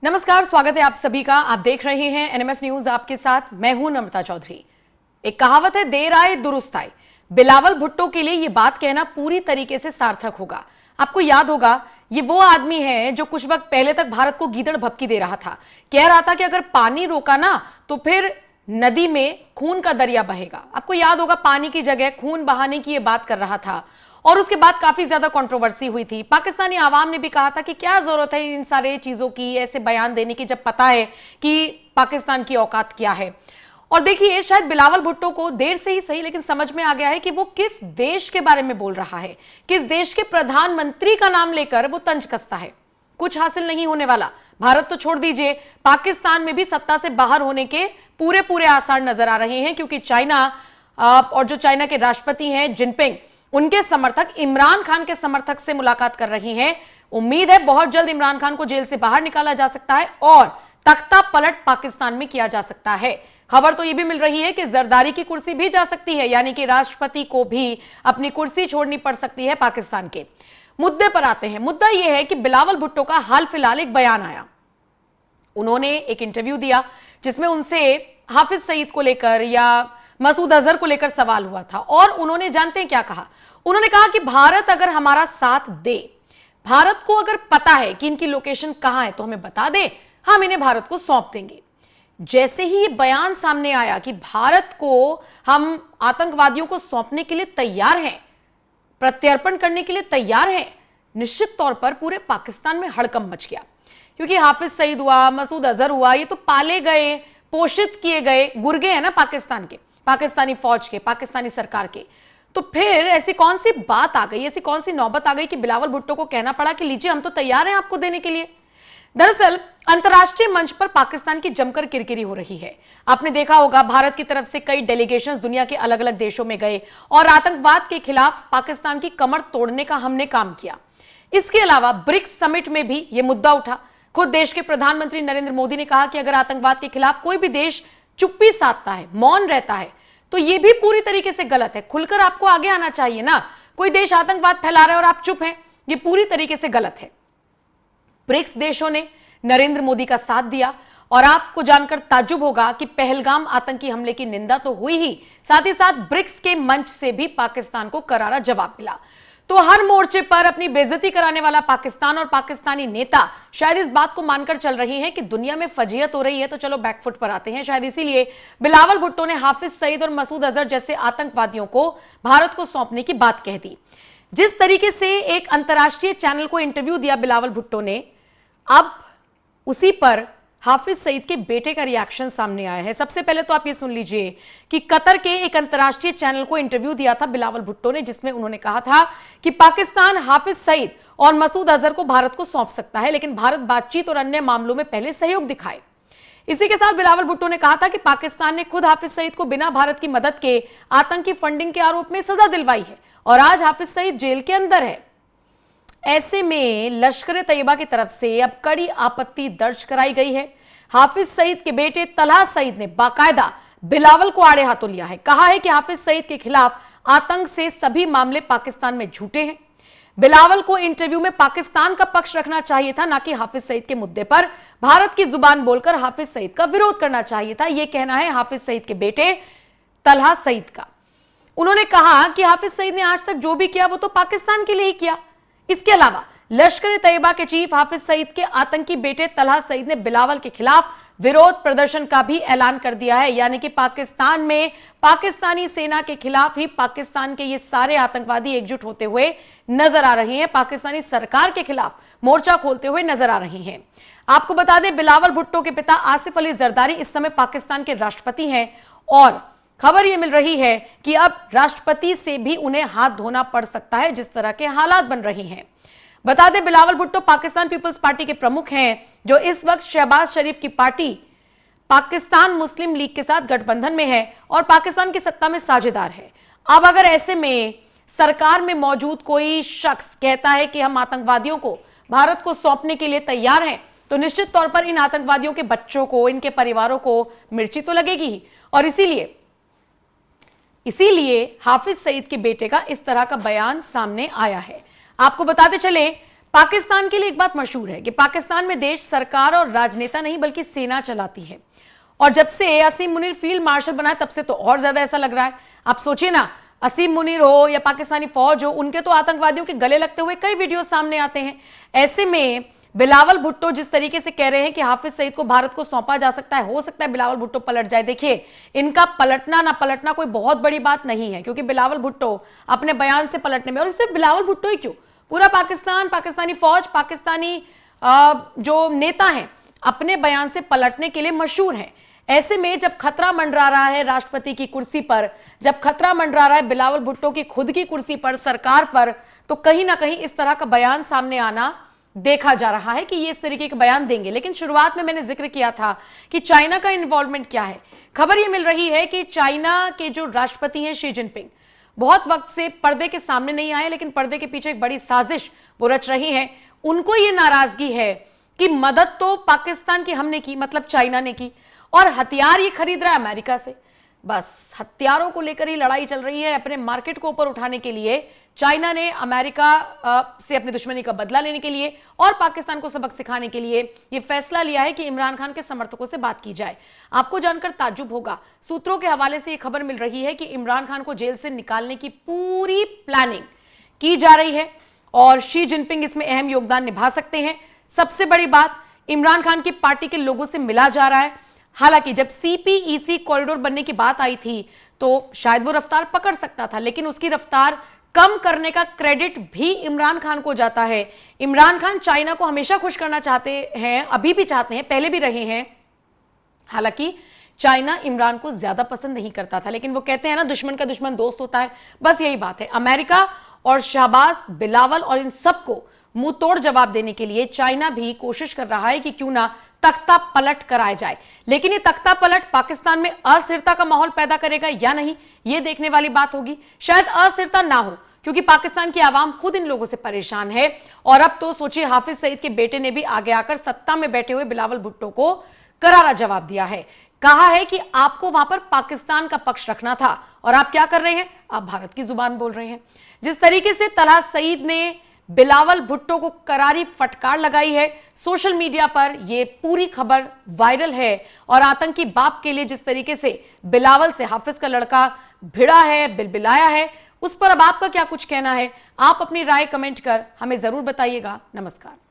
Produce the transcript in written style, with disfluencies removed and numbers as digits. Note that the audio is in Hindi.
नमस्कार, स्वागत है आप सभी का। आप देख रहे हैं एनएमएफ न्यूज, आपके साथ मैं हूं नम्रता चौधरी। एक कहावत है, देर आए दुरुस्त आए। बिलावल भुट्टो के लिए यह बात कहना पूरी तरीके से सार्थक होगा। आपको याद होगा, ये वो आदमी है जो कुछ वक्त पहले तक भारत को गीदड़ भभकी दे रहा था। कह रहा था कि अगर पानी रोका ना तो फिर नदी में खून का दरिया बहेगा। आपको याद होगा, पानी की जगह खून बहाने की यह बात कर रहा था और उसके बाद काफी ज्यादा कंट्रोवर्सी हुई थी। पाकिस्तानी आवाम ने भी कहा था कि क्या जरूरत है इन सारे चीजों की, ऐसे बयान देने की, जब पता है कि पाकिस्तान की औकात क्या है। और देखिए, शायद बिलावल भुट्टो को देर से ही सही लेकिन समझ में आ गया है कि वो किस देश के बारे में बोल रहा है। किस देश के प्रधानमंत्री का नाम लेकर वो तंज कसता है। कुछ हासिल नहीं होने वाला। भारत तो छोड़ दीजिए, पाकिस्तान में भी सत्ता से बाहर होने के पूरे पूरे आसार नजर आ रहे हैं, क्योंकि चाइना और जो चाइना के राष्ट्रपति हैं जिनपिंग, उनके समर्थक इमरान खान के समर्थक से मुलाकात कर रही हैं। उम्मीद है बहुत जल्द इमरान खान को जेल से बाहर निकाला जा सकता है और तख्ता पलट पाकिस्तान में किया जा सकता है। खबर तो यह भी मिल रही है कि जरदारी की कुर्सी भी जा सकती है, यानी कि राष्ट्रपति को भी अपनी कुर्सी छोड़नी पड़ सकती है। पाकिस्तान के मुद्दे पर आते हैं। मुद्दा यह है कि बिलावल भुट्टो का हाल फिलहाल एक बयान आया। उन्होंने एक इंटरव्यू दिया जिसमें उनसे हाफिज सईद को लेकर या मसूद अजहर को लेकर सवाल हुआ था और उन्होंने जानते हैं क्या कहा। उन्होंने कहा कि भारत अगर हमारा साथ दे, भारत को अगर पता है कि इनकी लोकेशन कहां है तो हमें बता दे, हम इन्हें भारत को सौंप देंगे। जैसे ही ये बयान सामने आया कि भारत को हम आतंकवादियों को सौंपने के लिए तैयार हैं, प्रत्यर्पण करने के लिए तैयार हैं, निश्चित तौर पर पूरे पाकिस्तान में हड़कंप मच गया। क्योंकि हाफिज सईद हुआ, मसूद अजहर हुआ, ये तो पाले गए, पोषित किए गए गुर्गे हैं ना पाकिस्तान के, पाकिस्तानी फौज के, पाकिस्तानी सरकार के। तो फिर ऐसी कौन सी बात आ गई, ऐसी कौन सी नौबत आ गई कि बिलावल भुट्टो को कहना पड़ा कि लीजिए हम तो तैयार हैं आपको देने के लिए। दरअसल अंतर्राष्ट्रीय मंच पर पाकिस्तान की जमकर किरकिरी हो रही है। आपने देखा होगा, भारत की तरफ से कई डेलीगेशंस दुनिया के अलग अलग देशों में गए और आतंकवाद के खिलाफ पाकिस्तान की कमर तोड़ने का हमने काम किया। इसके अलावा ब्रिक्स समिट में भी यह मुद्दा उठा। खुद देश के प्रधानमंत्री नरेंद्र मोदी ने कहा कि अगर आतंकवाद के खिलाफ कोई भी देश चुप्पी साधता है, मौन रहता है, तो यह भी पूरी तरीके से गलत है। खुलकर आपको आगे आना चाहिए ना। कोई देश आतंकवाद फैला रहा है और आप चुप हैं, यह पूरी तरीके से गलत है। ब्रिक्स देशों ने नरेंद्र मोदी का साथ दिया और आपको जानकर ताज्जुब होगा कि पहलगाम आतंकी हमले की निंदा तो हुई ही, साथ ही साथ ब्रिक्स के मंच से भी पाकिस्तान को करारा जवाब मिला। तो हर मोर्चे पर अपनी बेइज्जती कराने वाला पाकिस्तान और पाकिस्तानी नेता शायद इस बात को मानकर चल रही हैं कि दुनिया में फजीयत हो रही है, तो चलो बैकफुट पर आते हैं। शायद इसीलिए बिलावल भुट्टो ने हाफिज सईद और मसूद अजहर जैसे आतंकवादियों को भारत को सौंपने की बात कह दी। जिस तरीके से एक अंतर्राष्ट्रीय चैनल को इंटरव्यू दिया बिलावल भुट्टो ने, अब उसी पर हाफिज सईद के बेटे का रिएक्शन सामने आया है। सबसे पहले तो आप ये सुन लीजिए कि कतर के एक अंतर्राष्ट्रीय चैनल को इंटरव्यू दिया था बिलावल भुट्टो ने, जिसमें उन्होंने कहा था कि पाकिस्तान हाफिज सईद और मसूद अजहर को भारत को सौंप सकता है, लेकिन भारत बातचीत और अन्य मामलों में पहले सहयोग दिखाए। इसी के साथ बिलावल भुट्टो ने कहा था कि पाकिस्तान ने खुद हाफिज सईद को बिना भारत की मदद के आतंकी फंडिंग के आरोप में सजा दिलवाई है और आज हाफिज सईद जेल के अंदर है। ऐसे में लश्कर तैयबा की तरफ से अब कड़ी आपत्ति दर्ज कराई गई है। हाफिज सईद के बेटे तलहा सईद ने बाकायदा बिलावल को आड़े हाथों लिया है। कहा है कि हाफिज सईद के खिलाफ आतंक से सभी मामले पाकिस्तान में झूठे हैं। बिलावल को इंटरव्यू में पाकिस्तान का पक्ष रखना चाहिए था, ना कि हाफिज सईद के मुद्दे पर भारत की जुबान बोलकर हाफिज सईद का विरोध करना चाहिए था। यह कहना है हाफिज सईद के बेटे तलहा सईद का। उन्होंने कहा कि हाफिज सईद ने आज तक जो भी किया वो तो पाकिस्तान के लिए ही किया। इसके अलावा लश्कर तैयबा के चीफ हाफिज सईद के आतंकी बेटे तलहा सईद ने बिलावल के खिलाफ विरोध प्रदर्शन का भी ऐलान कर दिया है, यानी कि पाकिस्तान में पाकिस्तानी सेना के खिलाफ ही पाकिस्तान के ये सारे आतंकवादी एकजुट होते हुए नजर आ रहे हैं, पाकिस्तानी सरकार के खिलाफ मोर्चा खोलते हुए नजर आ रही हैं। आपको बता दें, बिलावल भुट्टो के पिता आसिफ अली जरदारी इस समय पाकिस्तान के राष्ट्रपति हैं और खबर यह मिल रही है कि अब राष्ट्रपति से भी उन्हें हाथ धोना पड़ सकता है, जिस तरह के हालात बन रहे हैं। बता दें, बिलावल भुट्टो पाकिस्तान पीपल्स पार्टी के प्रमुख हैं, जो इस वक्त शहबाज शरीफ की पार्टी पाकिस्तान मुस्लिम लीग के साथ गठबंधन में है और पाकिस्तान की सत्ता में साझेदार है। अब अगर ऐसे में सरकार में मौजूद कोई शख्स कहता है कि हम आतंकवादियों को भारत को सौंपने के लिए तैयार हैं, तो निश्चित तौर पर इन आतंकवादियों के बच्चों को, इनके परिवारों को मिर्ची तो लगेगी ही। और इसीलिए हाफिज सईद के बेटे का इस तरह का बयान सामने आया है। आपको बताते चले, पाकिस्तान के लिए एक बात मशहूर है कि पाकिस्तान में देश सरकार और राजनेता नहीं बल्कि सेना चलाती है। और जब से असीम मुनीर फील्ड मार्शल बना है तब से तो और ज्यादा ऐसा लग रहा है। आप सोचिए ना, असीम मुनीर हो या पाकिस्तानी फौज हो, उनके तो आतंकवादियों के गले लगते हुए कई वीडियो सामने आते हैं। ऐसे में बिलावल भुट्टो जिस तरीके से कह रहे हैं कि हाफिज सईद को भारत को सौंपा जा सकता है, हो सकता है बिलावल भुट्टो पलट जाए। देखिए, इनका पलटना ना पलटना कोई बहुत बड़ी बात नहीं है, क्योंकि बिलावल भुट्टो अपने बयान से पलटने में, और सिर्फ बिलावल भुट्टो ही क्यों, पूरा पाकिस्तान, पाकिस्तानी फौज, पाकिस्तानी जो नेता हैं अपने बयान से पलटने के लिए मशहूर हैं। ऐसे में जब खतरा मंडरा रहा है राष्ट्रपति की कुर्सी पर, जब खतरा मंडरा रहा है बिलावल भुट्टो की खुद की कुर्सी पर, सरकार पर, तो कहीं ना कहीं इस तरह का बयान सामने आना देखा जा रहा है कि ये इस तरीके के बयान देंगे। लेकिन शुरुआत में मैंने जिक्र किया था कि चाइना का इन्वॉल्वमेंट क्या है। खबर ये मिल रही है कि चाइना के जो राष्ट्रपति हैं शी जिनपिंग, बहुत वक्त से पर्दे के सामने नहीं आए, लेकिन पर्दे के पीछे एक बड़ी साजिश वो रच रही है। उनको ये नाराजगी है कि मदद तो पाकिस्तान की हमने की, मतलब चाइना ने की, और हथियार ये खरीद रहा है अमेरिका से। बस हथियारों को लेकर ही लड़ाई चल रही है। अपने मार्केट को ऊपर उठाने के लिए चाइना ने अमेरिका से अपनी दुश्मनी का बदला लेने के लिए और पाकिस्तान को सबक सिखाने के लिए यह फैसला लिया है कि इमरान खान के समर्थकों से बात की जाए। आपको जानकर ताज्जुब होगा, सूत्रों के हवाले से यह खबर मिल रही है कि इमरान खान को जेल से निकालने की पूरी प्लानिंग की जा रही है और शी जिनपिंग इसमें अहम योगदान निभा सकते हैं। सबसे बड़ी बात, इमरान खान की पार्टी के लोगों से मिला जा रहा है। हालांकि जब सीपीईसी कॉरिडोर बनने की बात आई थी तो शायद वो रफ्तार पकड़ सकता था, लेकिन उसकी रफ्तार कम करने का क्रेडिट भी इमरान खान को जाता है। इमरान खान चाइना को हमेशा खुश करना चाहते हैं, अभी भी चाहते हैं, पहले भी रहे हैं। हालांकि चाइना इमरान को ज्यादा पसंद नहीं करता था, लेकिन वो कहते हैं ना, दुश्मन का दुश्मन दोस्त होता है। बस यही बात है। अमेरिका और शहबाज, बिलावल और इन सबको मुंह तोड़ जवाब देने के लिए चाइना भी कोशिश कर रहा है कि क्यों ना तख्ता पलट कराया जाए। लेकिन ये तख्ता पलट पाकिस्तान में अस्थिरता का माहौल पैदा करेगा या नहीं, ये देखने वाली बात होगी। शायद अस्थिरता ना हो, क्योंकि पाकिस्तान की आवाम खुद इन लोगों से परेशान है। और अब तो सोचिए, हाफिज सईद के बेटे ने भी आगे आकर सत्ता में बैठे हुए बिलावल भुट्टो को करारा जवाब दिया है। कहा है कि आपको वहां पर पाकिस्तान का पक्ष रखना था और आप क्या कर रहे हैं, आप भारत की जुबान बोल रहे हैं। जिस तरीके से तलहा सईद ने बिलावल भुट्टो को करारी फटकार लगाई है, सोशल मीडिया पर यह पूरी खबर वायरल है। और आतंकी बाप के लिए जिस तरीके से बिलावल से हाफिज का लड़का भिड़ा है, बिलबिलाया है, उस पर अब आपका क्या कुछ कहना है? आप अपनी राय कमेंट कर हमें जरूर बताइएगा। नमस्कार।